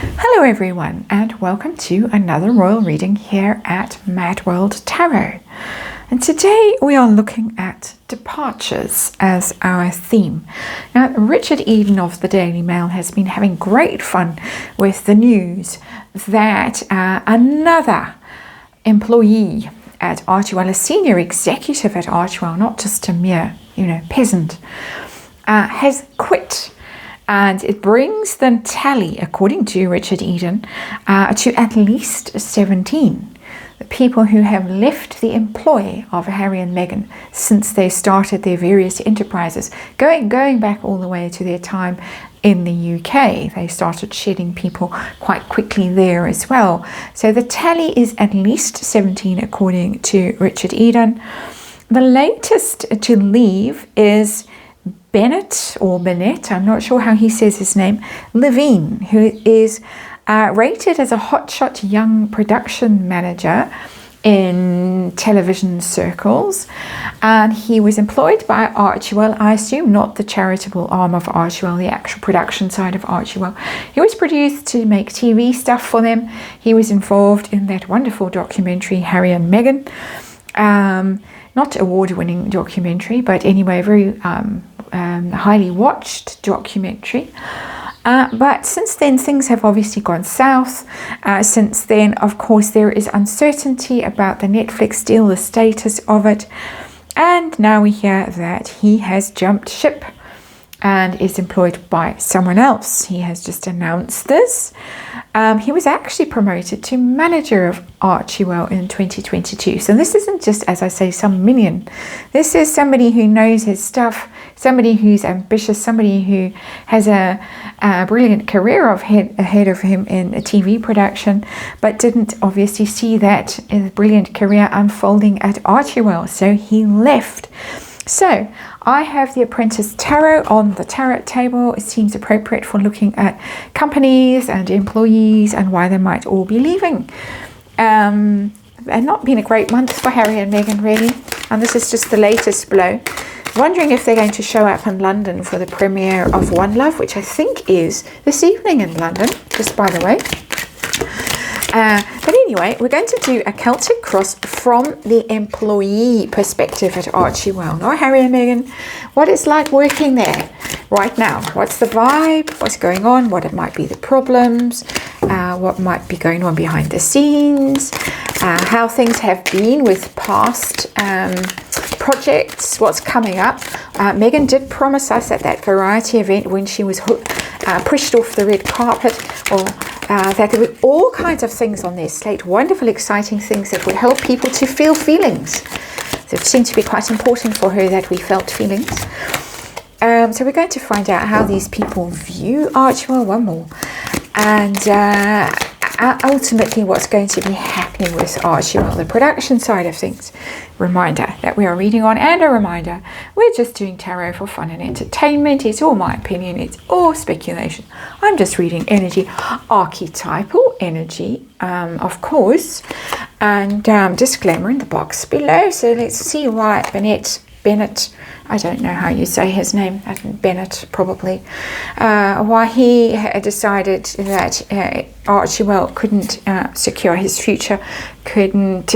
Hello everyone, and welcome to another royal reading here at MadWorldTarot. And today we are looking at departures as our theme. Now, Richard Eden of the Daily Mail has been having great fun with the news that another employee at Archie, a senior executive at Archie, not just a mere, peasant, has quit. And it brings the tally, according to Richard Eden, to at least 17. The people who have left the employ of Harry and Meghan since they started their various enterprises, going back all the way to their time in the UK. They started shedding people quite quickly there as well. So the tally is at least 17, according to Richard Eden. The latest to leave is Bennett or Bennett, I'm not sure how he says his name, Levine, who is rated as a hotshot young production manager in television circles, and he was employed by Archie. I assume not the charitable arm of Archie, the actual production side of Archie. He was produced to make TV stuff for them. He was involved in that wonderful documentary Harry and Meghan, not award-winning documentary, but anyway, very highly watched documentary. But since then, things have obviously gone south. Since then, of course, there is uncertainty about the Netflix deal, the status of it. And now we hear that he has jumped ship and is employed by someone else. He has just announced this. He was actually promoted to manager of Archie in 2022. So this isn't just, as I say, some minion. This is somebody who knows his stuff, somebody who's ambitious, somebody who has a brilliant career ahead of him in a TV production, but didn't obviously see that brilliant career unfolding at Archie. So he left. So I have the Apprentice Tarot on the tarot table. It seems appropriate for looking at companies and employees and why they might all be leaving. And not been a great month for Harry and Meghan, really. And this is just the latest blow. Wondering if they're going to show up in London for the premiere of One Love, which I think is this evening in London, just by the way. But anyway, we're going to do a Celtic Cross from the employee perspective at Archie. Not Harry and Meghan. What it's like working there right now. What's the vibe? What's going on? What might be the problems? What might be going on behind the scenes? How things have been with past projects. What's coming up? Meghan did promise us at that variety event when she was pushed off the red carpet, that there were all kinds of things on their slate, wonderful, exciting things that would help people to feel feelings. So it seemed to be quite important for her that we felt feelings. So we're going to find out how these people view Archie, one more, and ultimately what's going to be happening with Archie, the production side of things. Reminder that we are reading on, and a reminder we're just doing tarot for fun and entertainment. It's all my opinion, it's all speculation. I'm just reading energy, archetypal energy, of course, and disclaimer in the box below. So let's see why Bennett, I don't know how you say his name, Bennett probably, why he decided that Archie couldn't secure his future, couldn't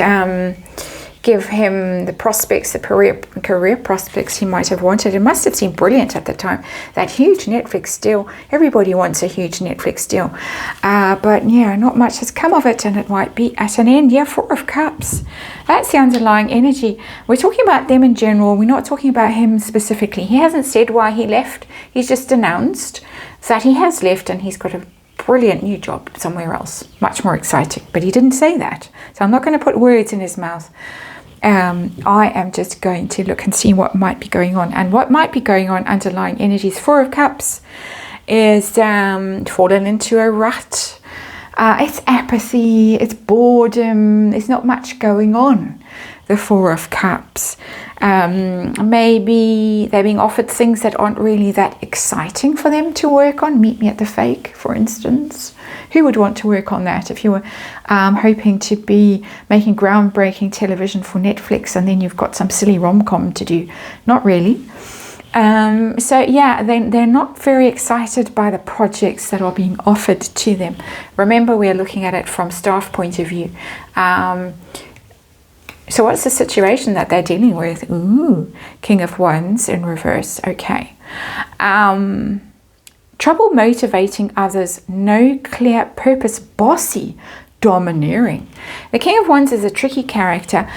give him the prospects, the career prospects he might have wanted. It must have seemed brilliant at the time, that huge Netflix deal. Everybody wants a huge Netflix deal, but yeah, not much has come of it, and it might be at an end. Yeah, Four of Cups. That's the underlying energy. We're talking about them in general. We're not talking about him specifically. He hasn't said why he left. He's just announced that he has left and he's got a brilliant new job somewhere else, much more exciting. But he didn't say that, so I'm not going to put words in his mouth. I am just going to look and see what might be going on. And what might be going on, underlying energies. Four of Cups is fallen into a rut. It's apathy, it's boredom, there's not much going on. The Four of Cups. Maybe they're being offered things that aren't really that exciting for them to work on. Meet Me at the Fake, for instance. Who would want to work on that if you were hoping to be making groundbreaking television for Netflix and then you've got some silly rom-com to do? Not really. So yeah, they're not very excited by the projects that are being offered to them. Remember, we're looking at it from staff point of view. So what's the situation that they're dealing with? Ooh, King of Wands in reverse. Okay. Trouble motivating others, no clear purpose, bossy, domineering. The King of Wands is a tricky character.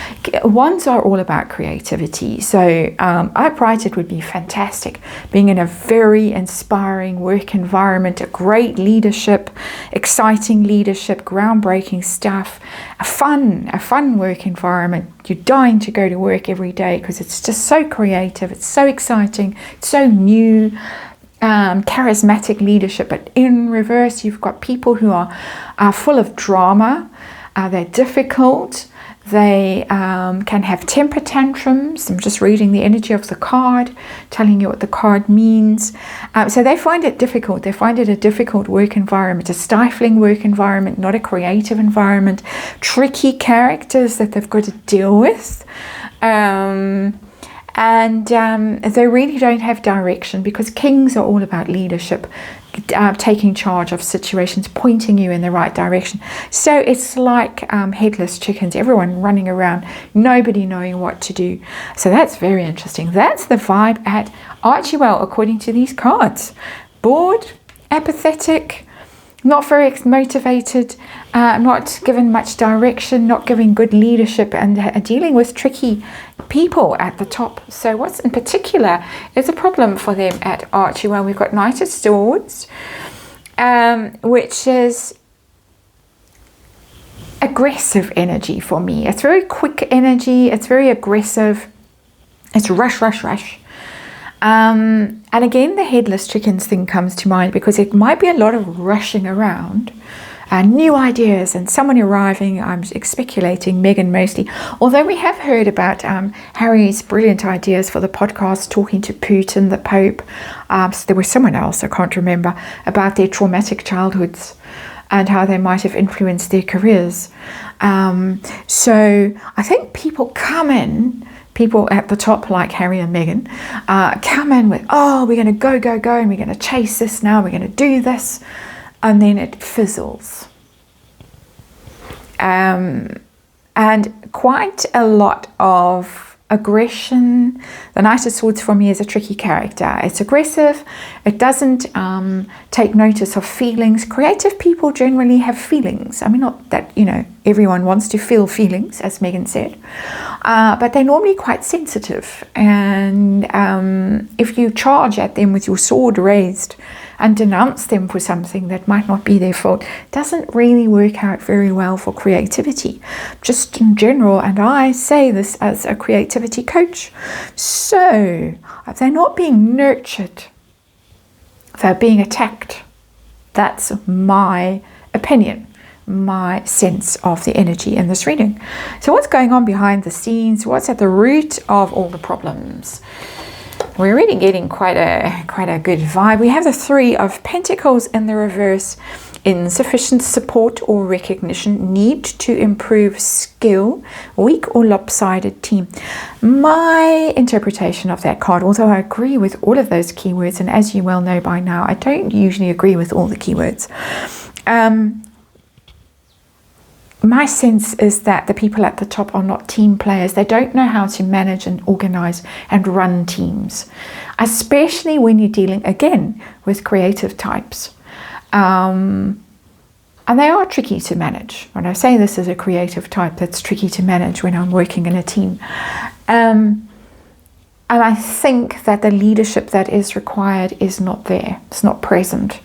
Wands are all about creativity. So upright, it would be fantastic. Being in a very inspiring work environment, a great leadership, exciting leadership, groundbreaking stuff, a fun work environment. You're dying to go to work every day because it's just so creative. It's so exciting. It's so new. Charismatic leadership. But in reverse, you've got people who are full of drama. They're difficult. They can have temper tantrums. I'm just reading the energy of the card, telling you what the card means. So they find it difficult. They find it a difficult work environment, a stifling work environment, not a creative environment. Tricky characters that they've got to deal with. And they really don't have direction, because kings are all about leadership, taking charge of situations, pointing you in the right direction. So it's like headless chickens, everyone running around, nobody knowing what to do. So that's very interesting. That's the vibe at Archie, well, according to these cards. Bored, apathetic, not very motivated, not given much direction, not giving good leadership, and dealing with tricky people at the top. So what's in particular is a problem for them at Archie? Well, we've got Knight of Swords, which is aggressive energy for me. It's very quick energy. It's very aggressive. It's rush, rush, rush. And again, the headless chickens thing comes to mind, because it might be a lot of rushing around, new ideas and someone arriving. I'm speculating Meghan mostly, although we have heard about Harry's brilliant ideas for the podcast, talking to Putin, the Pope. So there was someone else, I can't remember, about their traumatic childhoods and how they might have influenced their careers. So I think people at the top, like Harry and Meghan, come in with, oh, we're going to go, and we're going to chase this now, we're going to do this, and then it fizzles. And quite a lot of aggression. The Knight of Swords for me is a tricky character. It's aggressive. It doesn't take notice of feelings. Creative people generally have feelings. I mean, not that, everyone wants to feel feelings, as Meghan said, but they're normally quite sensitive. And if you charge at them with your sword raised and denounce them for something that might not be their fault, doesn't really work out very well for creativity, just in general. And I say this as a creativity coach. So if they're not being nurtured, they're being attacked. That's my opinion, my sense of the energy in this reading. So what's going on behind the scenes? What's at the root of all the problems? We're really getting quite a good vibe. We have the Three of Pentacles in the reverse. Insufficient support or recognition, need to improve skill, weak or lopsided team. My interpretation of that card, although I agree with all of those keywords, and as you well know by now, I don't usually agree with all the keywords. My sense is that the people at the top are not team players. They don't know how to manage and organize and run teams, especially when you're dealing, again, with creative types. And they are tricky to manage. When I say this is a creative type, that's tricky to manage when I'm working in a team. And I think that the leadership that is required is not there. It's not present.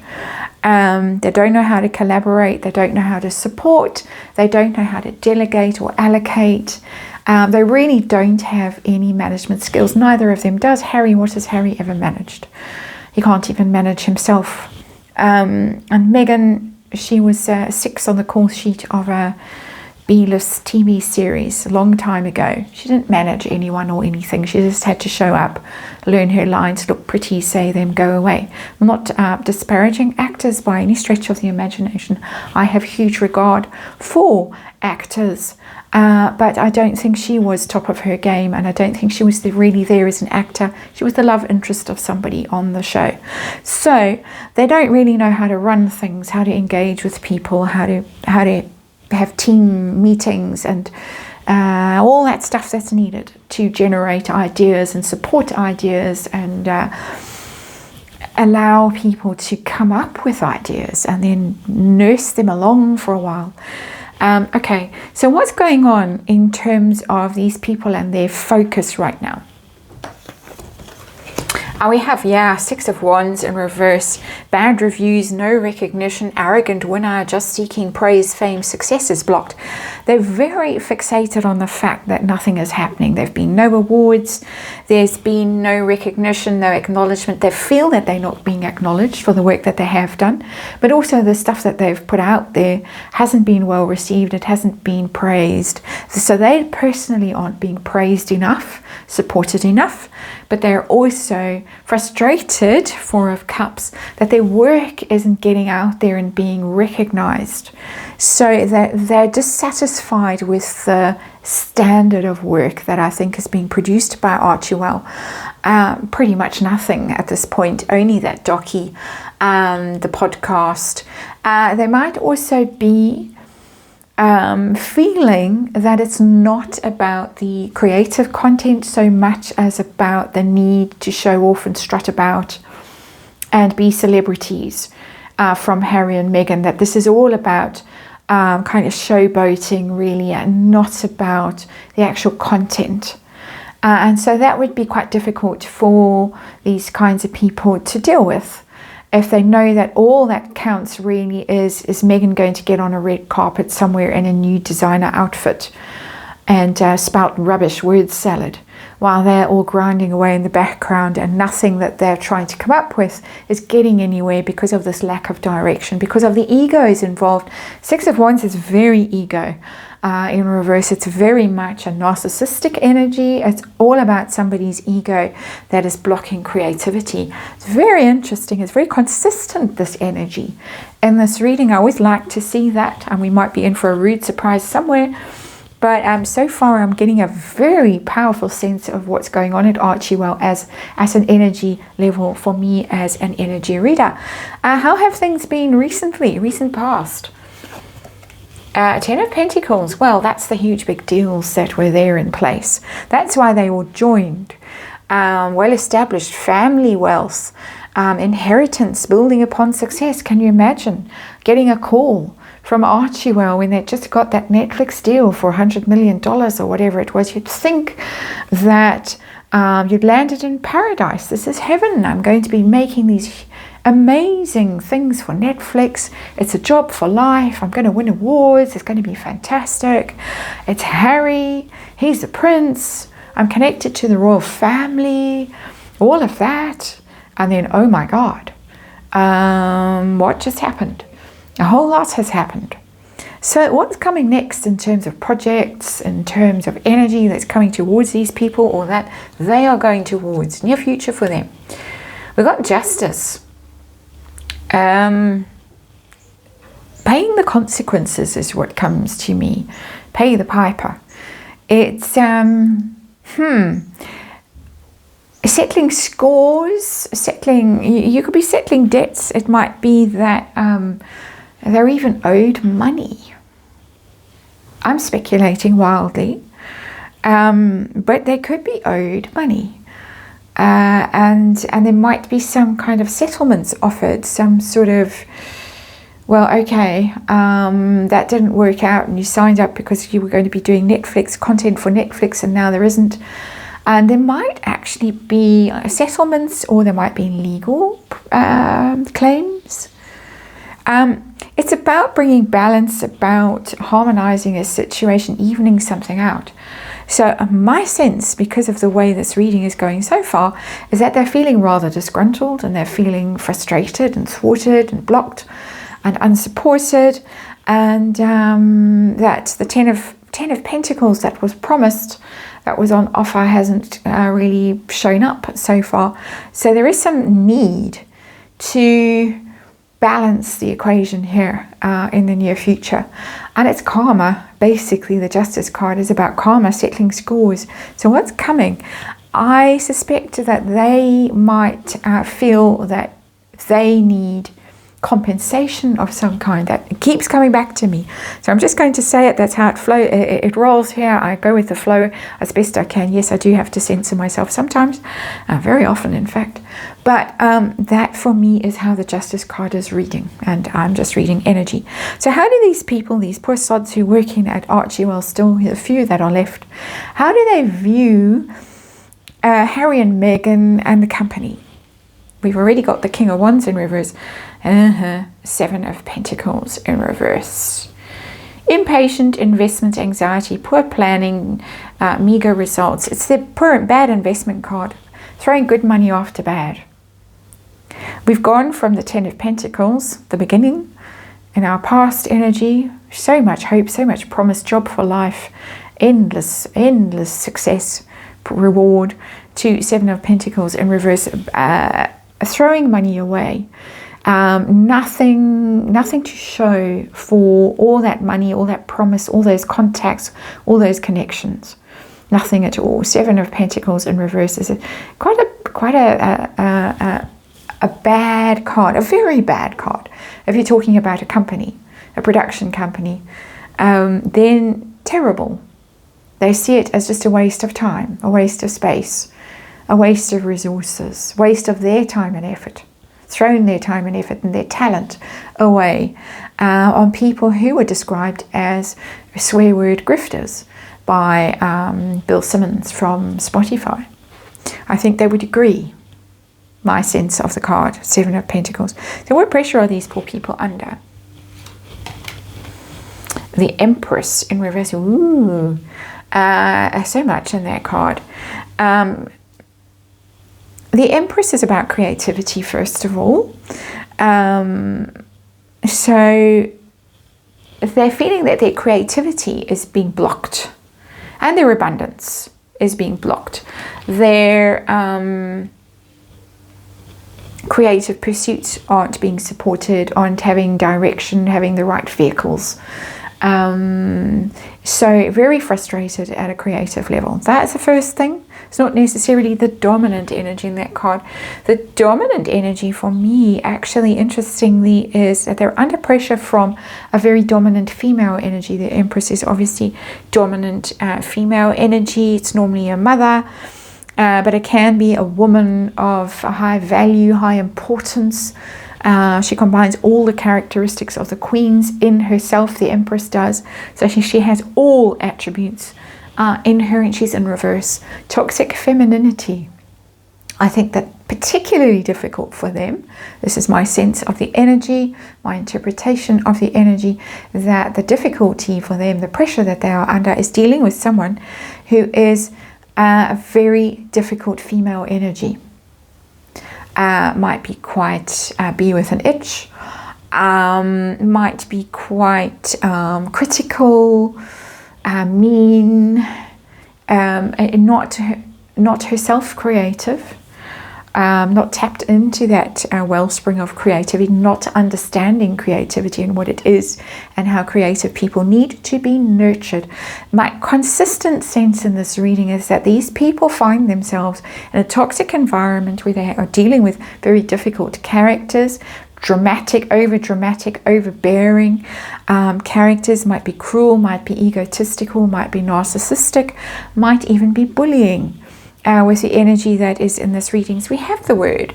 They don't know how to collaborate. They don't know how to support. They don't know how to delegate or allocate. They really don't have any management skills. Neither of them does. Harry, what has Harry ever managed? He can't even manage himself. And Meghan, she was 6 on the call sheet of a B-list TV series a long time ago. She didn't manage anyone or anything. She just had to show up, learn her lines, look pretty, say them, go away. I'm not disparaging actors by any stretch of the imagination. I have huge regard for actors but I don't think she was top of her game, and I don't think she was really there as an actor. She was the love interest of somebody on the show. So they don't really know how to run things, how to engage with people, how to have team meetings and all that stuff that's needed to generate ideas and support ideas and allow people to come up with ideas and then nurse them along for a while. Okay, so what's going on in terms of these people and their focus right now? We have, Six of Wands in reverse. Bad reviews, no recognition, arrogant winner, just seeking praise, fame, success is blocked. They're very fixated on the fact that nothing is happening. There have been no awards. There's been no recognition, no acknowledgement. They feel that they're not being acknowledged for the work that they have done. But also the stuff that they've put out there hasn't been well received. It hasn't been praised. So they personally aren't being praised enough, supported enough. But they're also frustrated, Four of Cups, that their work isn't getting out there and being recognized. So they're dissatisfied with the standard of work that I think is being produced by Archie. Pretty much nothing at this point, only that docu, the podcast. They might also be feeling that it's not about the creative content so much as about the need to show off and strut about and be celebrities from Harry and Meghan, that this is all about kind of showboating really and not about the actual content. And so that would be quite difficult for these kinds of people to deal with. If they know that all that counts really is Meghan going to get on a red carpet somewhere in a new designer outfit and spout rubbish word salad while they're all grinding away in the background and nothing that they're trying to come up with is getting anywhere because of this lack of direction, because of the egos involved. Six of Wands is very ego. In reverse, it's very much a narcissistic energy. It's all about somebody's ego that is blocking creativity. It's very interesting. It's very consistent, this energy. In this reading, I always like to see that, and we might be in for a rude surprise somewhere. But so far, I'm getting a very powerful sense of what's going on at Archie as an energy level for me as an energy reader. How have things been recent past? Ten of Pentacles, well, that's the huge big deals that were there in place. That's why they all joined. Well-established family wealth, inheritance, building upon success. Can you imagine getting a call from Archie when they just got that Netflix deal for $100 million or whatever it was? You'd think that you'd landed in paradise. This is heaven. I'm going to be making these amazing things for Netflix. It's a job for life. I'm going to win awards. It's going to be fantastic. It's Harry. He's the prince. I'm connected to the royal family. All of that. And then, oh my God, what just happened? A whole lot has happened. So what's coming next in terms of projects, in terms of energy that's coming towards these people, or that they are going towards? Near future for them. We've got Justice. Paying the consequences is what comes to me. Pay the piper. It's settling scores, you could be settling debts. It might be that they're even owed money. I'm speculating wildly, but they could be owed money. And there might be some kind of settlements offered, some sort of, well, okay, that didn't work out and you signed up because you were going to be doing Netflix content for Netflix and now there isn't. And there might actually be settlements, or there might be legal claims. It's about bringing balance, about harmonizing a situation, evening something out. So my sense, because of the way this reading is going so far, is that they're feeling rather disgruntled and they're feeling frustrated and thwarted and blocked and unsupported, and that the Ten of Pentacles that was promised, that was on offer, hasn't really shown up so far. So there is some need to balance the equation here in the near future. And it's karma. Basically, the Justice card is about karma, settling scores. So what's coming? I suspect that they might feel that they need compensation of some kind. That keeps coming back to me. So I'm just going to say it. That's how it rolls here. I go with the flow as best I can. Yes, I do have to censor myself sometimes, very often in fact. But that for me is how the Justice card is reading, and I'm just reading energy. So how do these people, these poor sods who are working at Archie, well, still a few that are left, how do they view Harry and Meghan and the company? We've already got the King of Wands in reverse. Seven of Pentacles in reverse. Impatient, investment anxiety, poor planning, meager results. It's the poor and bad investment card, throwing good money after bad. We've gone from the Ten of Pentacles, the beginning, in our past energy, so much hope, so much promise, job for life, endless success, reward, to Seven of Pentacles in reverse, throwing money away. Nothing to show for all that money, all that promise, all those contacts, all those connections. Nothing at all. Seven of Pentacles in reverse is quite a bad card, a very bad card. If you're talking about a company, a production company, then terrible. They see it as just a waste of time, a waste of space, a waste of resources, waste of their time and effort, thrown their time and effort and their talent away on people who were described as swear word grifters by Bill Simmons from Spotify. I think they would agree, my sense of the card, Seven of Pentacles. So what pressure are these poor people under? The Empress in reverse. Ooh, so much in that card. The Empress is about creativity, first of all. So they're feeling that their creativity is being blocked and their abundance is being blocked. Their creative pursuits aren't being supported, aren't having direction, having the right vehicles. So very frustrated at a creative level. That's the first thing. It's not necessarily the dominant energy in that card. The dominant energy for me, actually, interestingly, is that they're under pressure from a very dominant female energy. The Empress is obviously dominant female energy. It's normally a mother, but it can be a woman of a high value, high importance. She combines all the characteristics of the queens in herself, the Empress does. So she has all attributes in her, and she's in reverse. Toxic femininity. I think that particularly difficult for them. This is my sense of the energy, my interpretation of the energy, that the difficulty for them, the pressure that they are under, is dealing with someone who is a very difficult female energy. Might be quite be with an itch, might be quite critical, mean, not herself creative, not tapped into that wellspring of creativity, not understanding creativity and what it is and how creative people need to be nurtured. My consistent sense in this reading is that these people find themselves in a toxic environment where they are dealing with very difficult characters, dramatic, overbearing characters. Might be cruel, might be egotistical, might be narcissistic, might even be bullying. With the energy that is in this reading. So we have the word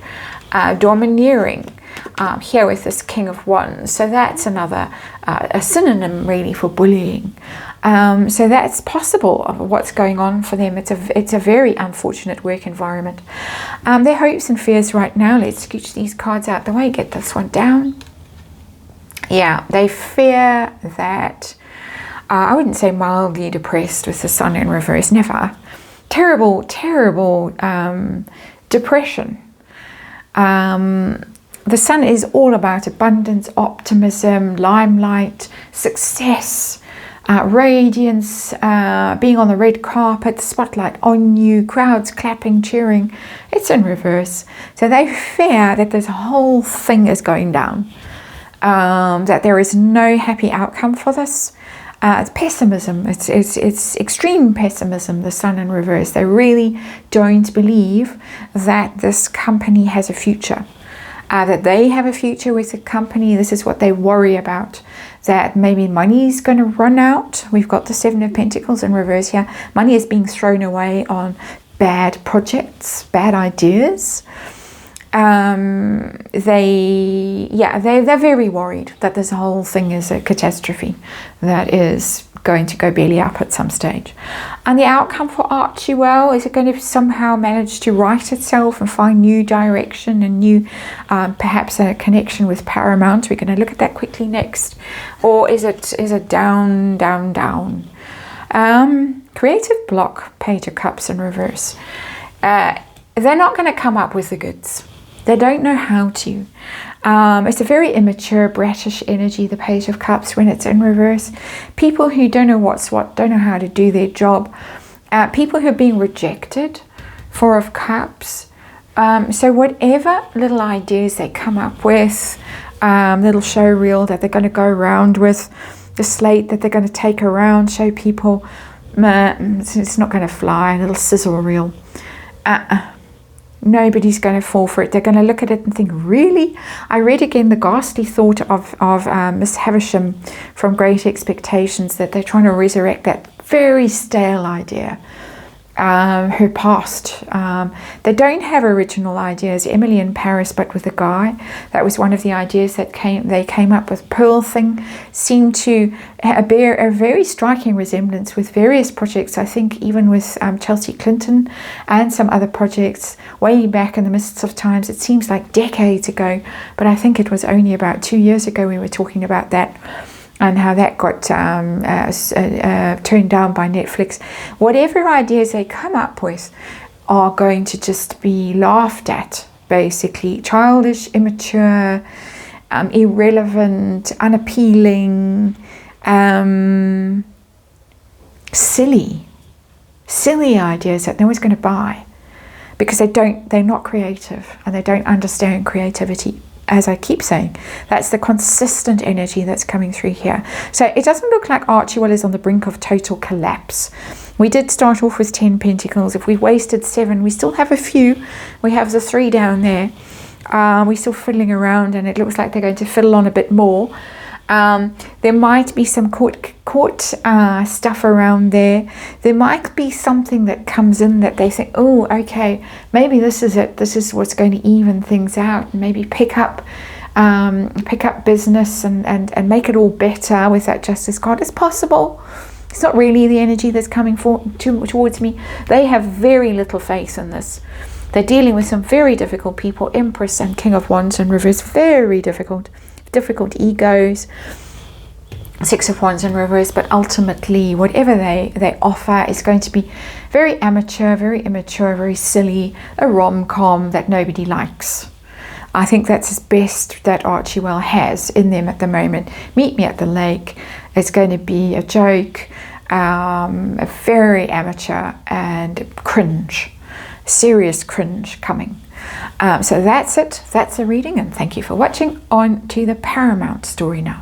domineering here with this King of Wands. So that's another a synonym really for bullying. So that's possible of what's going on for them. It's a very unfortunate work environment. Their hopes and fears right now. Let's scooch these cards out the way. Get this one down. Yeah, they fear that. I wouldn't say mildly depressed with the Sun in reverse. Never. Terrible depression. The Sun is all about abundance, optimism, limelight, success, radiance, being on the red carpet, spotlight on you, crowds clapping, cheering. It's in reverse. So they fear that this whole thing is going down. that there is no happy outcome for this. It's pessimism. It's extreme pessimism, the Sun in reverse. They really don't believe that this company has a future, that they have a future with the company. This is what they worry about, that maybe money is going to run out. We've got the Seven of Pentacles in reverse here. Money is being thrown away on bad projects, bad ideas. They're very worried that this whole thing is a catastrophe that is going to go belly up at some stage. And the outcome for Archie, well, is it going to somehow manage to right itself and find new direction and new, perhaps a connection with Paramount? We're going to look at that quickly next. Or is it down, down, down? Creative block, Page of Cups in reverse. They're not going to come up with the goods. They don't know how to. It's a very immature, brattish energy, the Page of Cups, when it's in reverse. People who don't know what's what, don't know how to do their job. People who are being rejected, Four of Cups. So whatever little ideas they come up with, little show reel that they're going to go around with, the slate that they're going to take around, show people, it's not going to fly, a little sizzle reel. Nobody's going to fall for it. They're going to look at it and think, really? I read again the ghastly thought of Miss Havisham from Great Expectations, that they're trying to resurrect that very stale idea. Her past. They don't have original ideas. Emily in Paris, but with a guy. That was one of the ideas that they came up with. Pearl thing seemed to bear a very striking resemblance with various projects. I think even with Chelsea Clinton and some other projects way back in the mists of times. It seems like decades ago, but I think it was only about 2 years ago we were talking about that. And how that got turned down by Netflix. Whatever ideas they come up with are going to just be laughed at, basically. Childish, immature, irrelevant, unappealing, silly ideas that no one's going to buy, because they're not creative and they don't understand creativity. As I keep saying, that's the consistent energy that's coming through here. So it doesn't look like Archie is on the brink of total collapse. We did start off with 10 Pentacles. If we wasted 7, we still have a few. We have the 3 down there. We're still fiddling around, and it looks like they're going to fiddle on a bit more. There might be some court stuff around there. There might be something that comes in that they think, oh, okay, maybe this is it. This is what's going to even things out. Maybe pick up business and make it all better with that Justice card. It's possible. It's not really the energy that's coming towards me. They have very little faith in this. They're dealing with some very difficult people. Empress and King of Wands in reverse. Very difficult egos. 6 of Wands in reverse, but ultimately whatever they offer is going to be very amateur, very immature, very silly, a rom-com that nobody likes. I think that's as best that Archie has in them at the moment. Meet Me at the Lake. It's going to be a joke, a very amateur and cringe, serious cringe coming. So that's it. That's the reading, and thank you for watching. On to the Paramount story now.